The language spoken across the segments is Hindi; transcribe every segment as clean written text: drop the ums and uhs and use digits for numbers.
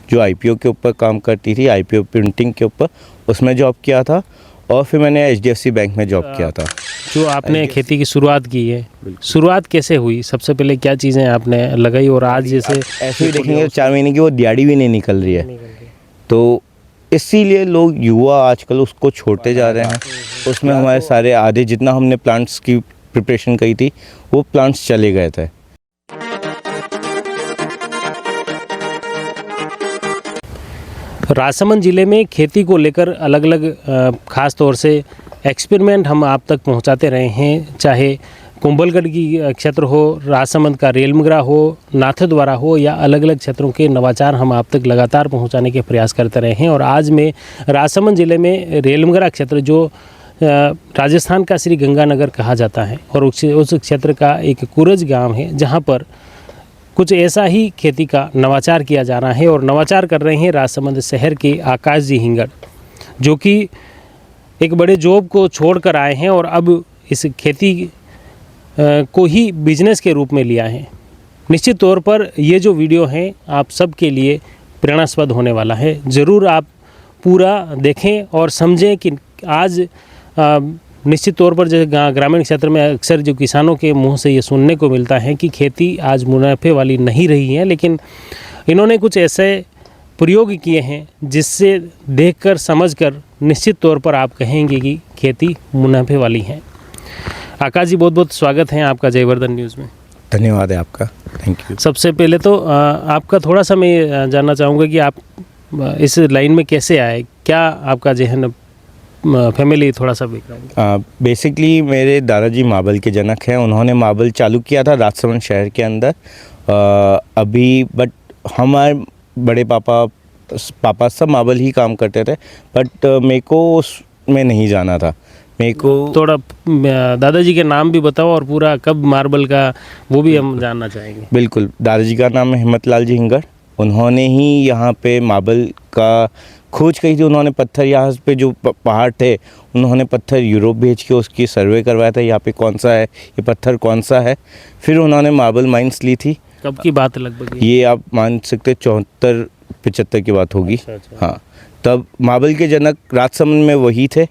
जो आईपीओ के ऊपर काम करती थी, आईपीओ प्रिंटिंग के ऊपर, उसमें जॉब किया था। और फिर मैंने एचडीएफसी बैंक में जॉब किया था। जो आपने खेती की शुरुआत की है, शुरुआत कैसे हुई? सबसे पहले क्या चीज़ें आपने लगाई और आज जैसे ऐसे ही देखेंगे 4 महीने की वो दिहाड़ी भी नहीं निकल रही है, तो इसीलिए लोग युवा आजकल उसको छोड़ते जा रहे हैं। उसमें हमारे सारे आधे जितना हमने प्लांट्स की प्रिपरेशन करी थी वो प्लांट्स चले गए थे। राजसमंद ज़िले में खेती को लेकर अलग अलग ख़ास तौर से एक्सपेरिमेंट हम आप तक पहुंचाते रहे हैं, चाहे कुंभलगढ़ की क्षेत्र हो, राजसमंद का रेलमगरा हो, नाथद्वारा हो, या अलग अलग क्षेत्रों के नवाचार हम आप तक लगातार पहुंचाने के प्रयास करते रहे हैं। और आज मैं राजसमंद ज़िले में रेलमगरा क्षेत्र, जो राजस्थान का श्री गंगानगर कहा जाता है, और उस क्षेत्र का एक कुरज गाँव है, जहाँ पर कुछ ऐसा ही खेती का नवाचार किया जा रहा है। और नवाचार कर रहे हैं राजसमंद शहर के आकाश जी हिंगड़, जो कि एक बड़े जॉब को छोड़कर आए हैं और अब इस खेती को ही बिजनेस के रूप में लिया है। निश्चित तौर पर ये जो वीडियो है आप सब के लिए प्रेरणास्पद होने वाला है। ज़रूर आप पूरा देखें और समझें कि आज निश्चित तौर पर जैसे ग्रामीण क्षेत्र में अक्सर जो किसानों के मुंह से ये सुनने को मिलता है कि खेती आज मुनाफे वाली नहीं रही है, लेकिन इन्होंने कुछ ऐसे प्रयोग किए हैं जिससे देखकर समझकर निश्चित तौर पर आप कहेंगे कि खेती मुनाफे वाली है। आकाश जी, बहुत बहुत स्वागत है आपका जयवर्धन न्यूज़ में। धन्यवाद है आपका, थैंक यू। सबसे पहले तो आपका थोड़ा सा मैं जानना चाहूँगा कि आप इस लाइन में कैसे आए, क्या आपका जहन फैमिली थोड़ा सा बैकग्राउंड? बेसिकली मेरे दादाजी मार्बल के जनक हैं। उन्होंने मार्बल चालू किया था राजसमंद शहर के अंदर अभी, बट हमारे बड़े पापा सब मार्बल ही काम करते थे, बट मेरे को उसमें नहीं जाना था। मेरे को थोड़ा दादाजी के नाम भी बताओ और पूरा कब मार्बल का, वो भी हम जानना चाहेंगे। बिल्कुल, दादाजी का नाम है हिम्मतलाल जी हिंगड़। उन्होंने ही यहाँ पे मार्बल का खोज की थी। उन्होंने पत्थर यहाँ पे जो पहाड़ थे, उन्होंने पत्थर यूरोप भेज के उसकी सर्वे करवाया था, यहाँ पे कौन सा है, ये पत्थर कौन सा है। फिर उन्होंने मार्बल माइंस ली थी। कब की बात लगभग? ये आप मान सकते 74-75 की बात होगी। अच्छा। हाँ, तब मार्बल के जनक राजसमंद में वही थे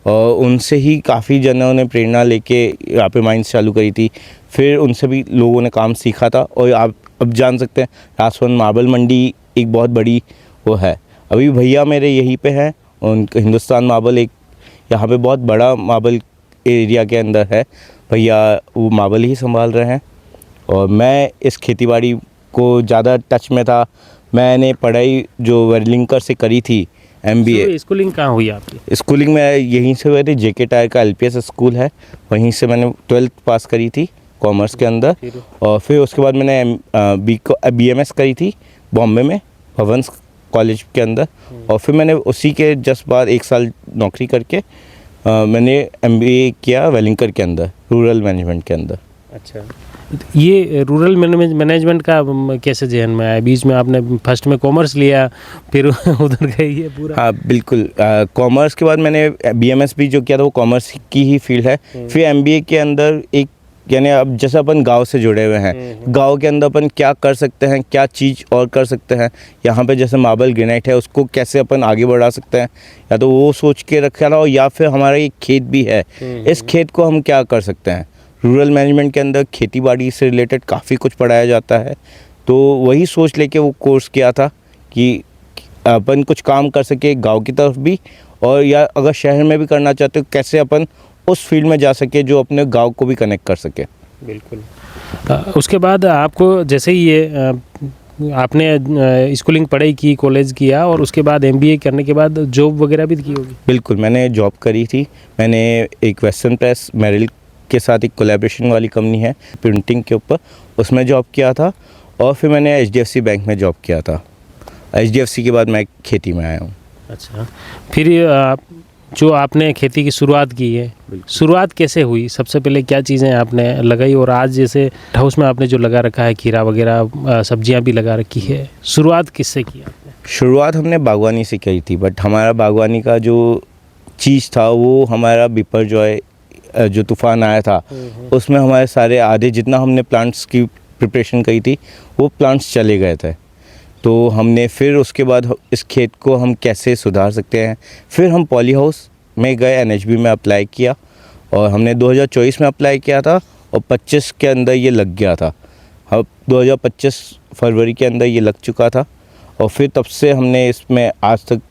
और उनसे ही काफ़ी जनों ने प्रेरणा लेके यहाँ पे माइंस चालू करी थी। फिर उनसे भी लोगों ने काम सीखा था और आप अब जान सकते हैं राजसमंद मार्बल मंडी एक बहुत बड़ी वो है। अभी भैया मेरे यहीं पे हैं, उनका हिंदुस्तान मार्बल एक यहाँ पे बहुत बड़ा मार्बल एरिया के अंदर है। भैया वो मार्बल ही संभाल रहे हैं और मैं इस खेतीबाड़ी को ज़्यादा टच में था। मैंने पढ़ाई जो वेलिंगकर से करी थी, MBA। स्कूलिंग कहाँ हुई आपकी? स्कूलिंग में यहीं से हुई थी, JK टायर का LPS स्कूल है, वहीं से मैंने 12th पास करी थी कॉमर्स के अंदर। और फिर उसके बाद मैंने BMS करी थी बॉम्बे में भवंस कॉलेज के अंदर। और फिर मैंने उसी के जस्ट बाद 1 साल नौकरी करके मैंने MBA किया वेलिंगकर के अंदर, रूरल मैनेजमेंट के अंदर। अच्छा, ये रूरल मैनेजमेंट का कैसे जहन में आया? बीच में आपने फर्स्ट में कॉमर्स लिया, फिर उधर गए ये पूरा? हाँ बिल्कुल, कॉमर्स के बाद मैंने BMS भी जो किया था वो कॉमर्स की ही फील्ड है। फिर MBA के अंदर एक, यानी अब जैसे अपन गांव से जुड़े हुए हैं, गांव के अंदर अपन क्या कर सकते हैं, क्या चीज़ और कर सकते हैं, यहाँ पे जैसे मार्बल ग्रेनाइट है उसको कैसे अपन आगे बढ़ा सकते हैं, या तो वो सोच के रखा था, या फिर हमारा एक खेत भी है, इस खेत को हम क्या कर सकते हैं। रूरल मैनेजमेंट के अंदर खेतीबाड़ी से रिलेटेड काफ़ी कुछ पढ़ाया जाता है, तो वही सोच लेके वो कोर्स किया था कि अपन कुछ काम कर सके गांव की तरफ भी, और या अगर शहर में भी करना चाहते हो कैसे अपन उस फील्ड में जा सके जो अपने गांव को भी कनेक्ट कर सके। बिल्कुल। उसके बाद आपको जैसे ही ये आपने स्कूलिंग पढ़ाई की, कॉलेज किया, और उसके बाद MBA करने के बाद जॉब वगैरह भी की होगी? बिल्कुल, मैंने जॉब करी थी। मैंने एक वेस्टर्न प्रेस मेरिल के साथ एक कोलैबोरेशन वाली कंपनी है प्रिंटिंग के ऊपर, उसमें जॉब किया था। और फिर मैंने HDFC बैंक में जॉब किया था। HDFC के बाद मैं खेती में आया हूँ। अच्छा, फिर जो आपने खेती की शुरुआत की है, शुरुआत कैसे हुई? सबसे पहले क्या चीज़ें आपने लगाई, और आज जैसे हाउस में आपने जो लगा रखा है, खीरा वगैरह सब्जियां भी लगा रखी है, शुरुआत किससे की आपने? शुरुआत हमने बागवानी से की थी, बट हमारा बागवानी का जो चीज़ था वो हमारा बिपर जो तूफ़ान आया था, उसमें हमारे सारे आधे जितना हमने प्लांट्स की प्रिपरेशन करी थी वो प्लांट्स चले गए थे। तो हमने फिर उसके बाद इस खेत को हम कैसे सुधार सकते हैं, फिर हम पॉली हाउस में गए, एनएचबी में अप्लाई किया और हमने 2024 में अप्लाई किया था और 25 के अंदर ये लग गया था। अब 2025 फरवरी के अंदर ये लग चुका था और फिर तब से हमने इसमें आज तक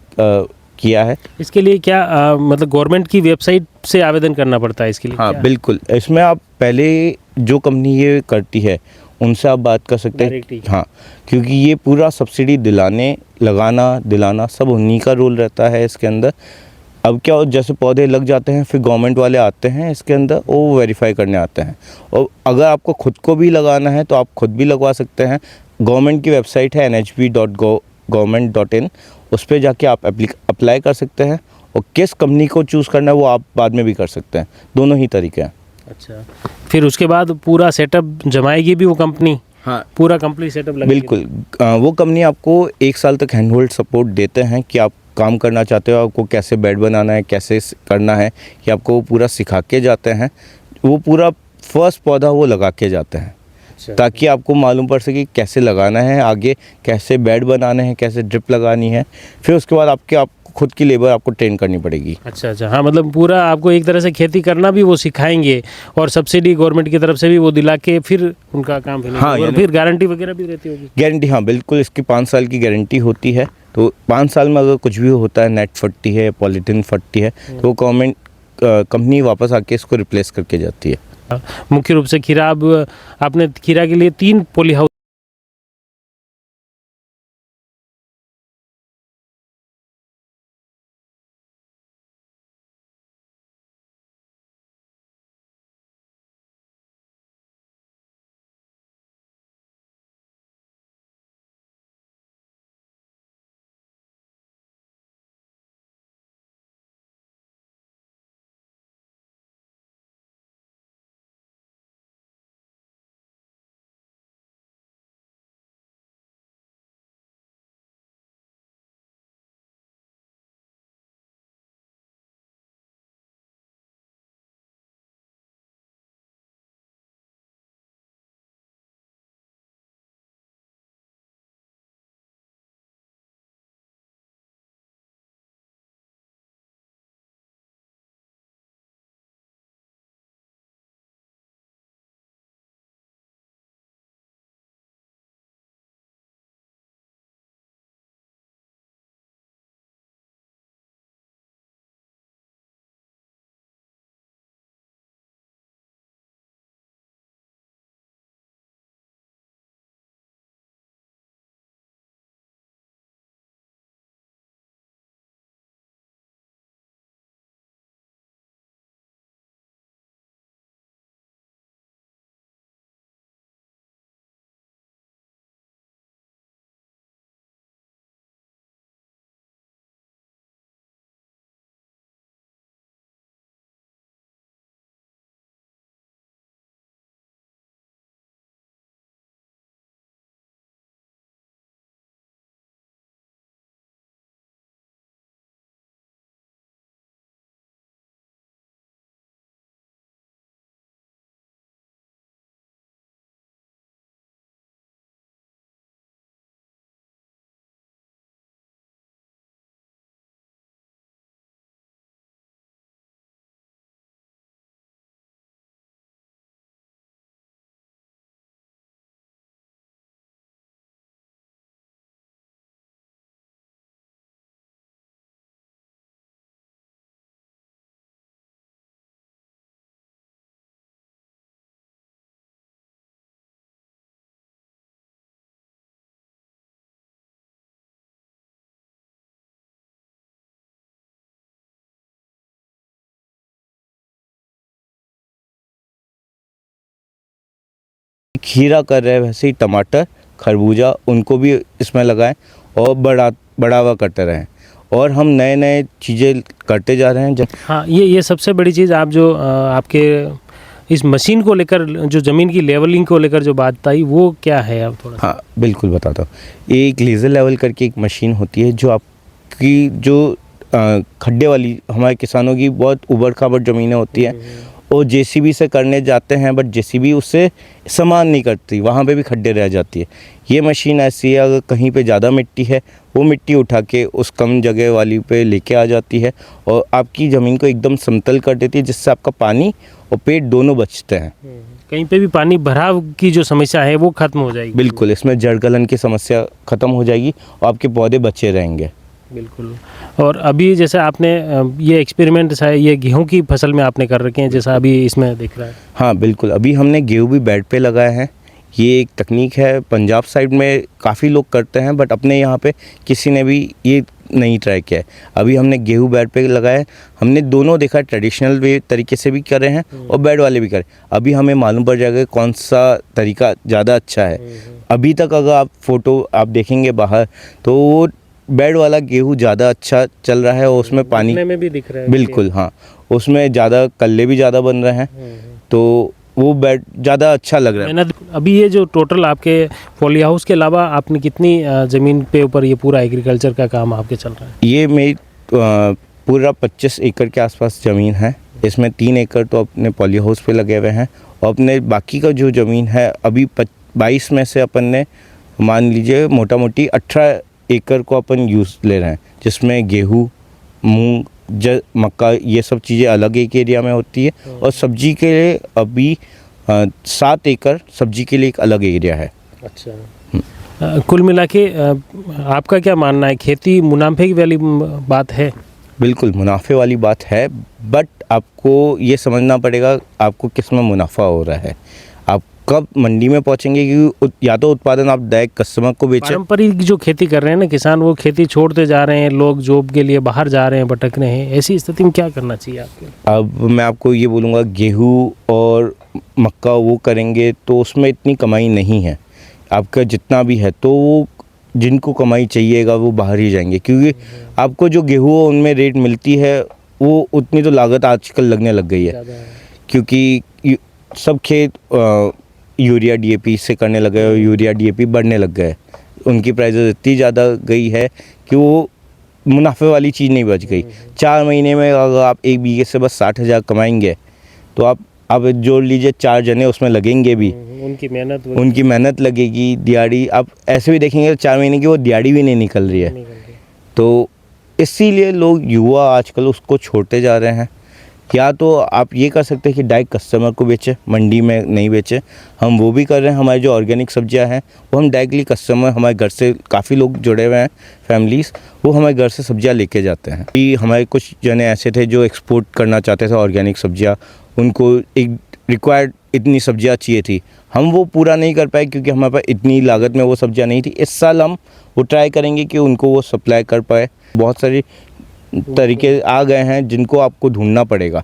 किया है। इसके लिए क्या मतलब गवर्नमेंट की वेबसाइट से आवेदन करना पड़ता है इसके लिए? हाँ क्या? बिल्कुल, इसमें आप पहले जो कंपनी ये करती है उनसे आप बात कर सकते हैं। Directly। हाँ, क्योंकि ये पूरा सब्सिडी दिलाना सब उन्हीं का रोल रहता है इसके अंदर। अब क्या हो, जैसे पौधे लग जाते हैं फिर गवर्नमेंट वाले आते हैं इसके अंदर, वो वेरीफाई करने आते हैं। और अगर आपको खुद को भी लगाना है तो आप खुद भी लगवा सकते हैं। गवर्नमेंट की वेबसाइट है nhb.government.in, उस पर जाके आप अप्लाई कर सकते हैं और किस कंपनी को चूज़ करना है वो आप बाद में भी कर सकते हैं। दोनों ही तरीके हैं। अच्छा, फिर उसके बाद पूरा सेटअप जमाएगी भी वो कंपनी? हाँ पूरा कंप्लीट सेटअप लगेगा? बिल्कुल, वो कंपनी आपको 1 साल तक हैंड होल्ड सपोर्ट देते हैं कि आप काम करना चाहते हो, आपको कैसे बेड बनाना है, कैसे करना है, कि आपको वो पूरा सिखा के जाते हैं। वो पूरा फर्स्ट पौधा वो लगा के जाते हैं अच्छा। ताकि आपको मालूम पड़ सके कैसे लगाना है, आगे कैसे बेड बनाने हैं, कैसे ड्रिप लगानी है। फिर उसके बाद आपको खुद की लेबर आपको ट्रेन करनी पड़ेगी। अच्छा, हाँ, मतलब पूरा आपको एक तरह से खेती करना भी वो सिखाएंगे और सब्सिडी गवर्नमेंट की तरफ से भी वो दिला के फिर उनका काम फिनिश। हाँ, और फिर गारंटी वगैरह भी रहती होगी? गारंटी, हाँ बिल्कुल, इसकी 5 साल की गारंटी होती है। तो 5 साल में अगर कुछ भी होता है, नेट फटती है, पॉलीथीन फटती है, तो वो गवर्नमेंट कंपनी वापस आके इसको रिप्लेस करके जाती है। मुख्य रूप से खीरा, अब आपने खीरा के लिए 3 पॉली हाउस खीरा कर रहे हैं वैसे ही टमाटर, खरबूजा, उनको भी इसमें लगाएं और बढ़ावा करते रहें और हम नए नए चीज़ें करते जा रहे हैं। हाँ, ये सबसे बड़ी चीज़ आप जो आपके इस मशीन को लेकर, जो ज़मीन की लेवलिंग को लेकर जो बात आई, वो क्या है आप थोड़ा? हाँ बिल्कुल बताता हूँ। एक लेज़र लेवल करके एक मशीन होती है जो आपकी जो खड्डे वाली, हमारे किसानों की बहुत उबड़ खाबड़ ज़मीनें होती हैं, और जेसीबी से करने जाते हैं, बट जेसीबी उससे समान नहीं करती, वहाँ पे भी खड्डे रह जाती है। ये मशीन ऐसी है, अगर कहीं पे ज़्यादा मिट्टी है वो मिट्टी उठा के उस कम जगह वाली पे लेके आ जाती है और आपकी ज़मीन को एकदम समतल कर देती है, जिससे आपका पानी और पेट दोनों बचते हैं। कहीं पे भी पानी भराव की जो समस्या है वो खत्म हो जाएगी। बिल्कुल, इसमें जड़ गलन की समस्या ख़त्म हो जाएगी और आपके पौधे बचे रहेंगे। बिल्कुल। और अभी जैसे आपने ये एक्सपेरिमेंट है ये गेहूं की फसल में आपने कर रखे हैं, जैसा अभी इसमें दिख रहा है। हाँ बिल्कुल, अभी हमने गेहूँ भी बेड पे लगाए हैं। ये एक तकनीक है, पंजाब साइड में काफ़ी लोग करते हैं, बट अपने यहाँ पे किसी ने भी ये नहीं ट्राई किया है। अभी हमने गेहूँ बेड पे लगाया। हमने दोनों देखा, ट्रेडिशनल वे तरीके से भी कर रहे हैं और बेड वाले भी कर रहे हैं। अभी हमें मालूम पड़ जाएगा कौन सा तरीका ज़्यादा अच्छा है। अभी तक अगर आप फ़ोटो आप देखेंगे बाहर, तो वो बेड वाला गेहूँ ज़्यादा अच्छा चल रहा है और उसमें पानी दिखने में भी दिख रहा है। बिल्कुल, हाँ, उसमें ज़्यादा कल्ले भी ज़्यादा बन रहे हैं, तो वो बेड ज़्यादा अच्छा लग रहा है। मेहनत। अभी ये जो टोटल आपके पॉली हाउस के अलावा आपने कितनी ज़मीन पे ऊपर ये पूरा एग्रीकल्चर का काम आपके चल रहा है? ये मेरी पूरा 25 एकड़ के आसपास ज़मीन है। इसमें 3 एकड़ तो अपने पॉली हाउस पे लगे हुए हैं और अपने बाकी का जो ज़मीन है अभी 22 में से अपन ने मान लीजिए मोटा मोटी 18 एकड़ को अपन यूज़ ले रहे हैं, जिसमें गेहूँ, मूंग, मक्का ये सब चीज़ें अलग एक एरिया में होती है और सब्जी के लिए अभी 7 एकड़ सब्जी के लिए एक अलग एरिया है। अच्छा। कुल मिला के आपका क्या मानना है, खेती मुनाफे वाली बात है? बिल्कुल मुनाफे वाली बात है, बट आपको ये समझना पड़ेगा आपको किस में मुनाफा हो रहा है। आप कब मंडी में पहुंचेंगे, क्योंकि या तो उत्पादन आप डायरेक्ट कस्टमर को बेचें। पारंपरिक जो खेती कर रहे हैं ना किसान, वो खेती छोड़ते जा रहे हैं, लोग जॉब के लिए बाहर जा रहे हैं, भटक रहे हैं। ऐसी स्थिति में क्या करना चाहिए आपके? अब मैं आपको ये बोलूँगा, गेहूँ और मक्का वो करेंगे तो उसमें इतनी कमाई नहीं है। आपका जितना भी है तो वो जिनको कमाई चाहिएगा वो बाहर ही जाएंगे, क्योंकि आपको जो गेहूँ उनमें रेट मिलती है वो उतनी तो लागत आजकल लगने लग गई है, क्योंकि सब खेत यूरिया डीएपी से करने लगे और यूरिया डीएपी बढ़ने लग गए। उनकी प्राइसेस इतनी ज़्यादा गई है कि वो मुनाफे वाली चीज़ नहीं बच गई। 4 महीने में अगर आप 1 बीघे से बस 60,000 कमाएंगे तो आप जोड़ लीजिए 4 जने उसमें लगेंगे भी, उनकी मेहनत लगेगी, दिहाड़ी आप ऐसे भी देखेंगे तो 4 महीने की वो दिहाड़ी भी नहीं निकल रही है। तो इसीलिए लोग युवा आजकल उसको छोड़ते जा रहे हैं। या तो आप ये कर सकते हैं कि डायरेक्ट कस्टमर को बेचें, मंडी में नहीं बेचें। हम वो भी कर रहे हैं। हमारी जो ऑर्गेनिक सब्जियां हैं वो हम डायरेक्टली कस्टमर, हमारे घर से काफ़ी लोग जुड़े हुए हैं फैमिलीज़, वो हमारे घर से सब्जियां लेके जाते हैं। कि हमारे कुछ जने ऐसे थे जो एक्सपोर्ट करना चाहते थे ऑर्गेनिक सब्जियां, उनको एक रिक्वायर्ड इतनी सब्जियां चाहिए थी, हम वो पूरा नहीं कर पाए क्योंकि हमारे पास इतनी लागत में वो सब्जियां नहीं थी। इस साल हम वो ट्राई करेंगे कि उनको वो सप्लाई कर पाए। बहुत सारी तरीके आ गए हैं जिनको आपको ढूंढना पड़ेगा।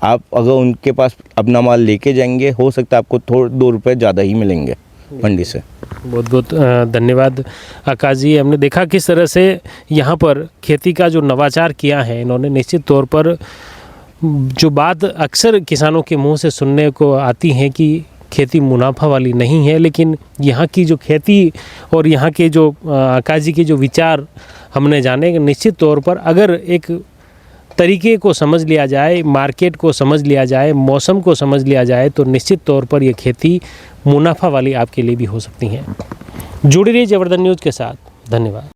आप अगर उनके पास अपना माल लेके जाएंगे, हो सकता है आपको थोड़े 2 रुपये ज़्यादा ही मिलेंगे मंडी से। बहुत बहुत धन्यवाद आकाश जी। हमने देखा किस तरह से यहाँ पर खेती का जो नवाचार किया है इन्होंने। निश्चित तौर पर जो बात अक्सर किसानों के मुंह से सुनने को आती है कि खेती मुनाफा वाली नहीं है, लेकिन यहाँ की जो खेती और यहाँ के जो आकाश जी के जो विचार हमने जाने, निश्चित तौर पर अगर एक तरीके को समझ लिया जाए, मार्केट को समझ लिया जाए, मौसम को समझ लिया जाए, तो निश्चित तौर पर ये खेती मुनाफा वाली आपके लिए भी हो सकती हैं। जुड़ी रहिए जबरदस्त न्यूज़ के साथ। धन्यवाद।